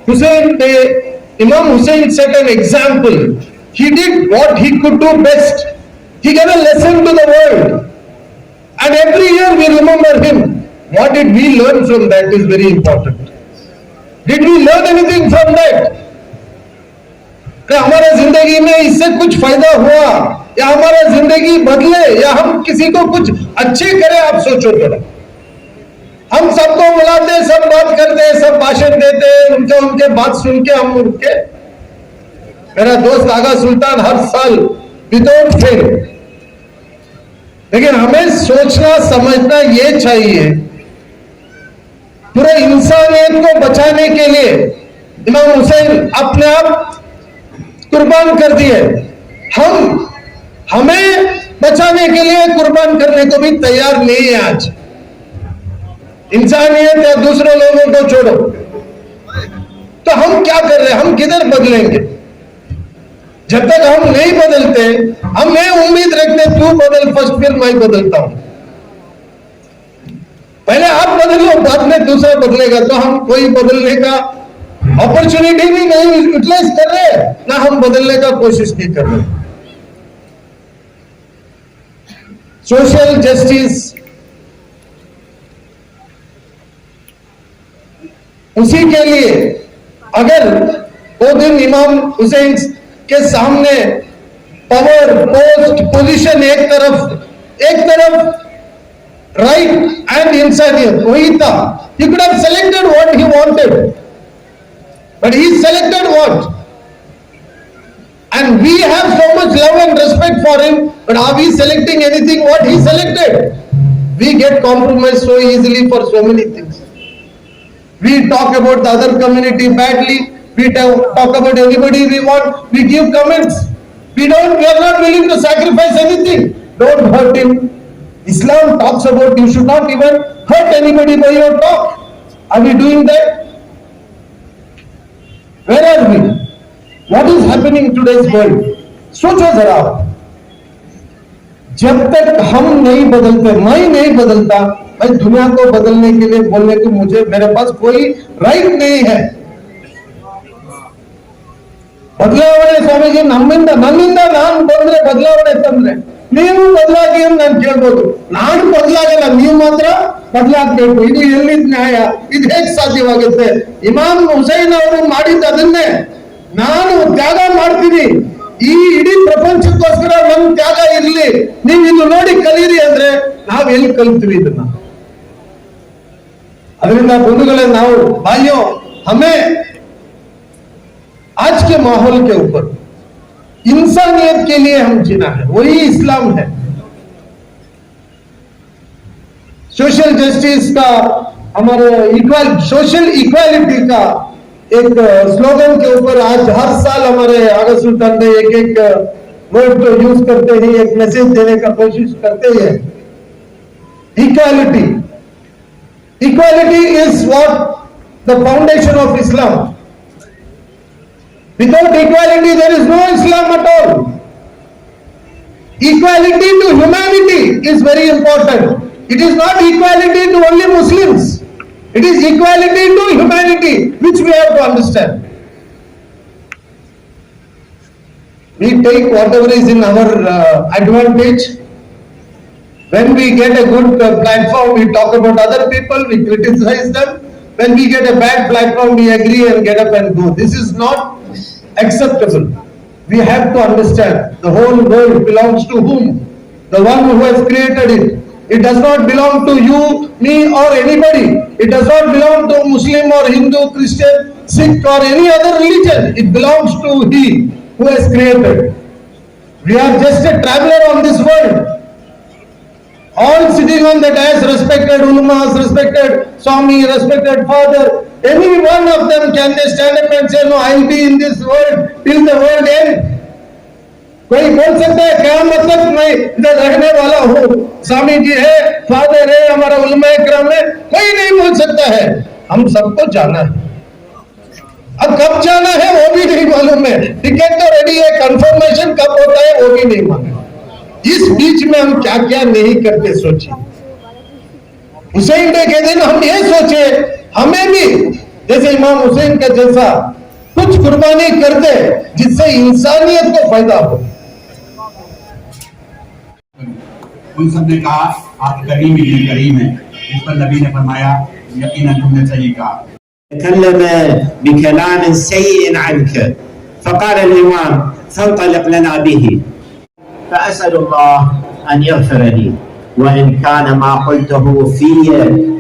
Hussain, Imam Hussain set an example. He did what he could do best. He gave a lesson to the world. And every year we remember him. What did we learn from that is very important. Did we learn anything from that? कि हमारा जिंदगी में इससे कुछ फायदा हुआ या हमारा जिंदगी बदले या हम किसी को कुछ अच्छे करें, आप सोचो थोड़ा। हम सबको बुलाते, सब बात करते, सब भाषण देते, उनके बात सुन के हम उठ के। मेरा दोस्त आगा सुल्तान हर साल विदाउट फेल, लेकिन हमें सोचना समझना ये चाहिए, पूरे इंसानियत को बचाने के लिए इमाम हुसैन अपने आप कुर्बान कर दिए। हमें बचाने के लिए कुर्बान करने को भी तैयार नहीं है आज। इंसानियत या दूसरे लोगों को छोड़ो, तो हम क्या कर रहे हैं? हम किधर बदलेंगे? जब तक हम नहीं बदलते, हम ये उम्मीद रखते तू बदल फर्स्ट, फिर मैं बदलता हूं। पहले आप बदलो, बाद में दूसरा बदलेगा। तो हम कोई बदलने का अपॉर्चुनिटी भी नहीं यूटिलाइज कर रहे, ना हम बदलने का कोशिश नहीं कर रहे। सोशल जस्टिस, उसी के लिए अगर वो दिन इमाम हुसैन के सामने पावर, पोस्ट, पोजीशन एक तरफ राइट एंड इंसानियत वही था। He could have selected what he wanted, but he selected what? And we have so much love and respect for him, but are we selecting anything what he selected? We get compromised so easily for so many things. We talk about the other community badly. We talk about anybody we want. We give comments. We are not willing to sacrifice anything. Don't hurt him. Islam talks about you should not even hurt anybody by your talk. Are we doing that? Where are we? What is happening in today's world? सोचो जरा। जब तक हम नहीं बदलते, मैं नहीं बदलता, मैं दुनिया को बदलने के लिए बोलने को मेरे पास कोई राइट नहीं है। ಬದಲಾವಣೆ ಸ್ವಾಮೀಜಿ ನನ್ನಿಂದ ನಾನು ಬಂದ್ರೆ ಬದಲಾವಣೆ ತಂದ್ರೆ ನೀವು ಬದಲಾಗಿ ಅಂತ ನಾನು ಕೇಳ್ಬೋದು। ನಾನು ಬದಲಾಗಲ್ಲ, ನೀವು ಮಾತ್ರ ಬದಲಾಗಬೇಕು। ಇದು ಎಲ್ಲಿದ್ ನ್ಯಾಯ? ಇದು ಹೇಗೆ ಸಾಧ್ಯವಾಗುತ್ತೆ? ಇಮಾಮ್ ಹುಸೈನ್ ಅವರು ಮಾಡಿದ್ದು ಅದನ್ನೇ ನಾನು ತ್ಯಾಗ ಮಾಡ್ತೀನಿ, ಈ ಇಡೀ ಪ್ರಪಂಚಕ್ಕೋಸ್ಕರ ನನ್ನ ತ್ಯಾಗ ಇರ್ಲಿ, ನೀವು ಇದು ನೋಡಿ ಕಲೀರಿ ಅಂದ್ರೆ ನಾವ್ ಎಲ್ಲಿ ಕಲಿತೀವಿ ಇದನ್ನ? ಅದರಿಂದ बंधुगले ನಾವು भाइयों, हमें आज के माहौल के ऊपर इंसानियत के लिए हम जीना है, वही इस्लाम है। सोशल जस्टिस का, हमारे सोशल इक्वालिटी का एक स्लोगन के ऊपर आज हर साल हमारे आगा सुल्तान ने एक वर्ड को यूज करते ही एक मैसेज देने का कोशिश करते हैं। Equality is what the foundation of Islam. Without equality, there is no Islam at all. Equality to humanity is very important. It is not equality to only Muslims. It is equality to humanity, which we have to understand. We take whatever is in our advantage. When we get a good platform, we talk about other people, we criticize them. When we get a bad platform, we agree and get up and go. This is not acceptable. We have to understand the whole world belongs to whom? The one who has created it. It does not belong to you, me or anybody. It does not belong to Muslim or Hindu, Christian, Sikh or any other religion. It belongs to He who has created. We are just a traveler on this world. All sitting on the dais, respected ulamas, respected Swami, respected father, any one of them can they stand up and say, no, I will be in this world till the world end. कोई बोल सकता है क्या मतलब मैं इधर रहने वाला हूँ, स्वामी जी है, फादर है, हमारा उलमा इकराम है? कोई नहीं बोल सकता है। हम सबको जाना है। अब कब जाना है वो भी नहीं मालूम है। टिकट तो रेडी है, कंफर्मेशन कब होता है वो भी नहीं मालूम। इस बीच में हम क्या क्या नहीं करते सोचिए। हुसैन डे के दिन हम ये सोचे हमें भी जैसे इमाम हुसैन के जैसा कुछ कुर्बानी कर दे जिससे इंसानियत को फायदा हो। उन सब ने कहा आप करीम ही हैं, करीम हैं। इस पर नबी ने फरमाया यकीनन तुमने सही कहा। تكلم بكلام سيء عنك فقال الإمام فانطلق لنا به، فأسأل الله أن يغفر لي، وإن كان ما قلته في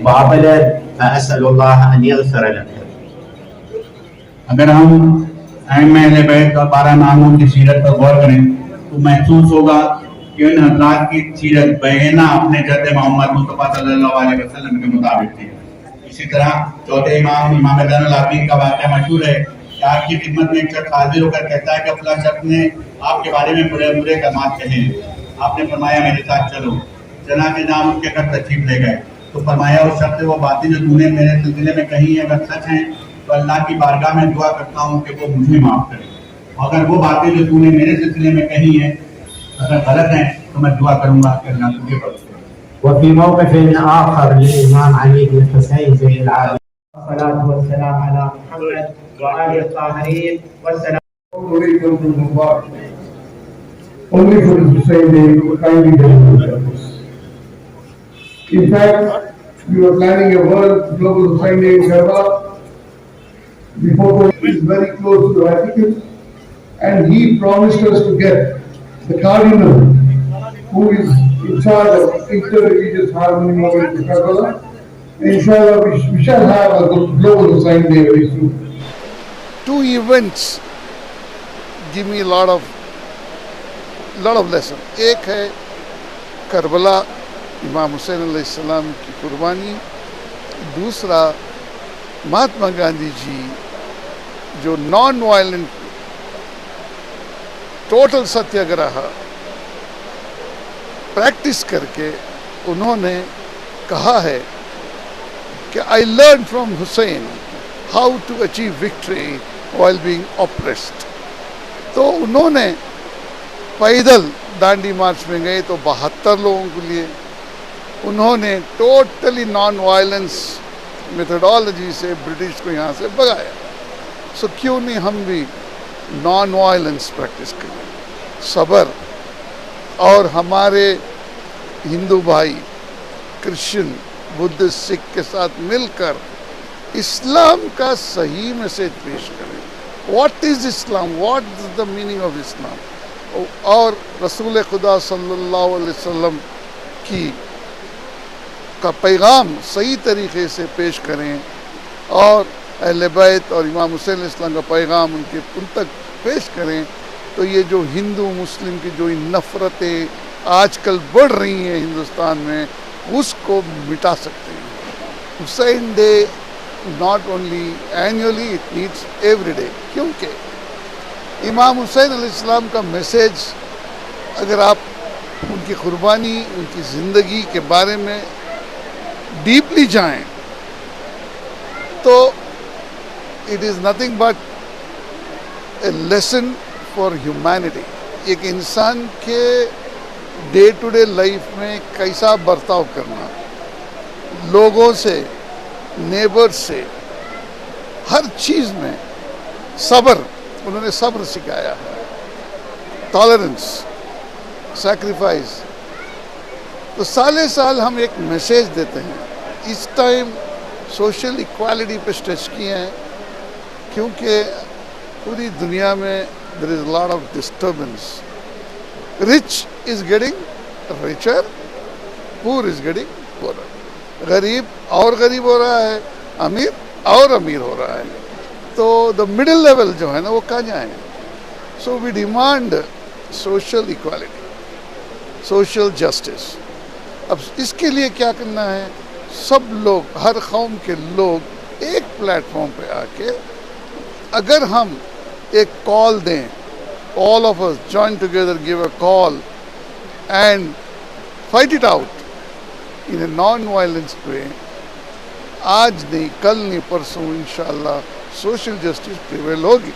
باطلا فأسأل الله أن يغفر لك. अगर हम अहले बैत और 12 इमामों की सीरत पर गौर करें तो महसूस होगा कि उन हजरात की सीरत बयाना अपने जद मोहम्मद मुस्तफा सल्लल्लाहु अलैहि वसल्लम के मुताबिक थी। इसी तरह चौथे इमाम इमाम ज़ैनुल आबिदीन का वाक़या मशहूर है कि आपकी खिदमत में एक शख्स हाजिर होकर कहता है कि फलां शख्स ने आपके बारे में बुरे बुरे कलमात कहे। आपने फरमाया मेरे साथ चलो। चनाचे नाम उसके घर तशरीफ ले गए तो फरमाया उस शख्स से वो बातें जो तूने मेरे सिलसिले में कही है अगर सच हैं तो अल्लाह की बारगाह में दुआ करता हूँ कि वो मुझे माफ़ करे, अगर वो बातें जो तूने मेरे सिलसिले में कही हैं अगर गलत हैं तो मैं दुआ करूँगा कि अल्लाह तुझे बख्शे। وفي موقف آخر للإمام علي بن الحسين زين العابدين الصلاة والسلام على محمد وآله الطاهرين والسلام. Only for his Hussein Day, we were kindly delivered us. In fact, we were planning a world global Hussein Day in Karbala. Before going, he is very close to the Vatican, and he promised us to get the cardinal who is in charge of inter-religious harmony movement in Karbala. Inshallah, we shall have a global Hussein Day very soon. Two events give me a lot of lesson. एक है Karbala इमाम हुसैन अलैहिस्सलाम की कुर्बानी, दूसरा महात्मा गांधी जी जो non violent total satyagraha practice करके उन्होंने कहा है कि I learn from Hussain how to achieve victory while being oppressed. तो उन्होंने पैदल दांडी मार्च में गए तो 72 लोगों के लिए उन्होंने टोटली नॉन वायलेंस मेथडोलॉजी से ब्रिटिश को यहाँ से भगाया। सो क्यों नहीं हम भी नॉन वायलेंस प्रैक्टिस करें, सब्र, और हमारे हिंदू भाई क्रिश्चियन बुद्धिस्ट सिख के साथ मिलकर इस्लाम का सही मैसेज पेश करें। What is Islam, what is the meaning of Islam, और रसूल खुदा सल्लल्लाहु अलैहि वसल्लम की का पैगाम सही तरीके से पेश करें और अहले बैत और इमाम हुसैन इस्लाम का पैगाम उन तक पेश करें। तो ये जो हिंदू मुस्लिम की जो नफ़रतें आजकल बढ़ रही हैं हिंदुस्तान में, उसको मिटा सकते हैं। Hussain day not only annually, it needs every day, क्योंकि इमाम हुसैन अलैहिस्सलाम का मैसेज अगर आप उनकी कुर्बानी, उनकी ज़िंदगी के बारे में डीपली जाएं तो it is nothing but A lesson for humanity. एक इंसान के डे टू डे लाइफ में कैसा बर्ताव करना, लोगों से, नेबर से, हर चीज़ में सब्र, उन्होंने सब्र सिखाया है, टॉलरेंस, सैक्रिफाइस। तो साले साल हम एक मैसेज देते हैं। इस टाइम सोशल इक्वालिटी पे स्ट्रेच किए हैं क्योंकि पूरी दुनिया में there is lot of disturbance. Rich is getting richer, poor is getting poor. गरीब और गरीब हो रहा है, अमीर और अमीर हो रहा है। तो द मिडिल लेवल जो है ना वो कहाँ जाए। So we demand social equality, social justice. अब इसके लिए क्या करना है, सब लोग, हर कौम के लोग एक प्लेटफॉर्म पे आके अगर हम एक कॉल दें, all of us join together, give a call and fight it out in a non violence way, आज नहीं, कल नहीं, परसों इंशाअल्लाह सोशल जस्टिस प्रिवेल होगी।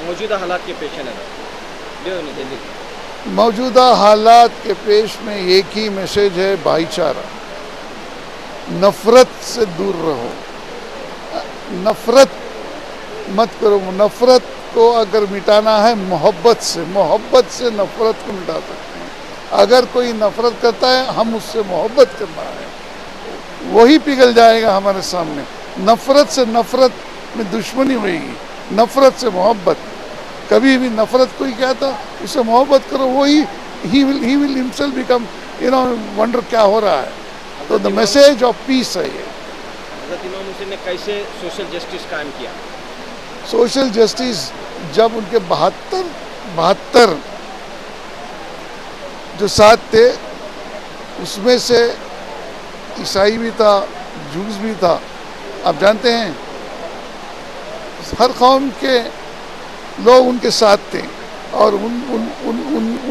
मौजूदा हालात के पेश नज़र मौजूदा हालात के पेश में एक ही मैसेज है, भाईचारा, नफ़रत से दूर रहो। नफरत मत करो. नफरत को अगर मिटाना है मोहब्बत से नफरत को मिटा सकते हैं. अगर कोई नफरत करता है हम उससे मोहब्बत करना है, वही पिघल जाएगा हमारे सामने. नफरत से नफरत में दुश्मनी होगी, नफरत से मोहब्बत. कभी भी नफरत कोई कहता उससे मोहब्बत करो, वही he will himself become wonder क्या हो रहा है. तो द मैसेज ऑफ पीस है ये. हज़रत इमाम हुसैन ने कैसे सोशल जस्टिस कायम किया? सोशल जस्टिस जब उनके 72 जो साथ थे, उसमें से ईसाई भी था, जूस भी था. आप जानते हैं हर कौम के लोग उनके साथ थे, और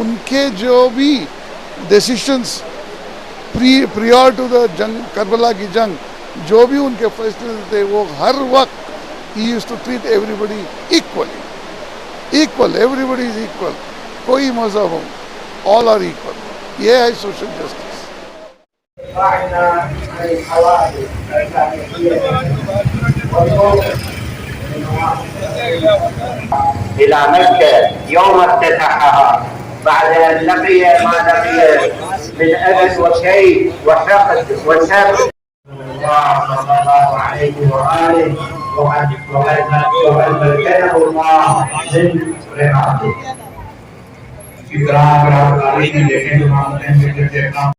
उनके जो भी डिसीशंस prior to the जंग, करबला की जंग, जो भी उनके फैसले थे वो हर वक्त he used to treat everybody equally. Everybody is equal. कोई मजहब हो, all are equal. ये है सोशल जस्टिस. إلى مكة يوم افتتحها بعد أن لقي ما لقي من أذى وكيد وحقد وسب. صلى الله عليه وآله وقد مكنه الله من رعايته. اسی طرح اگر آپ تاریخ میں دیکھیں تو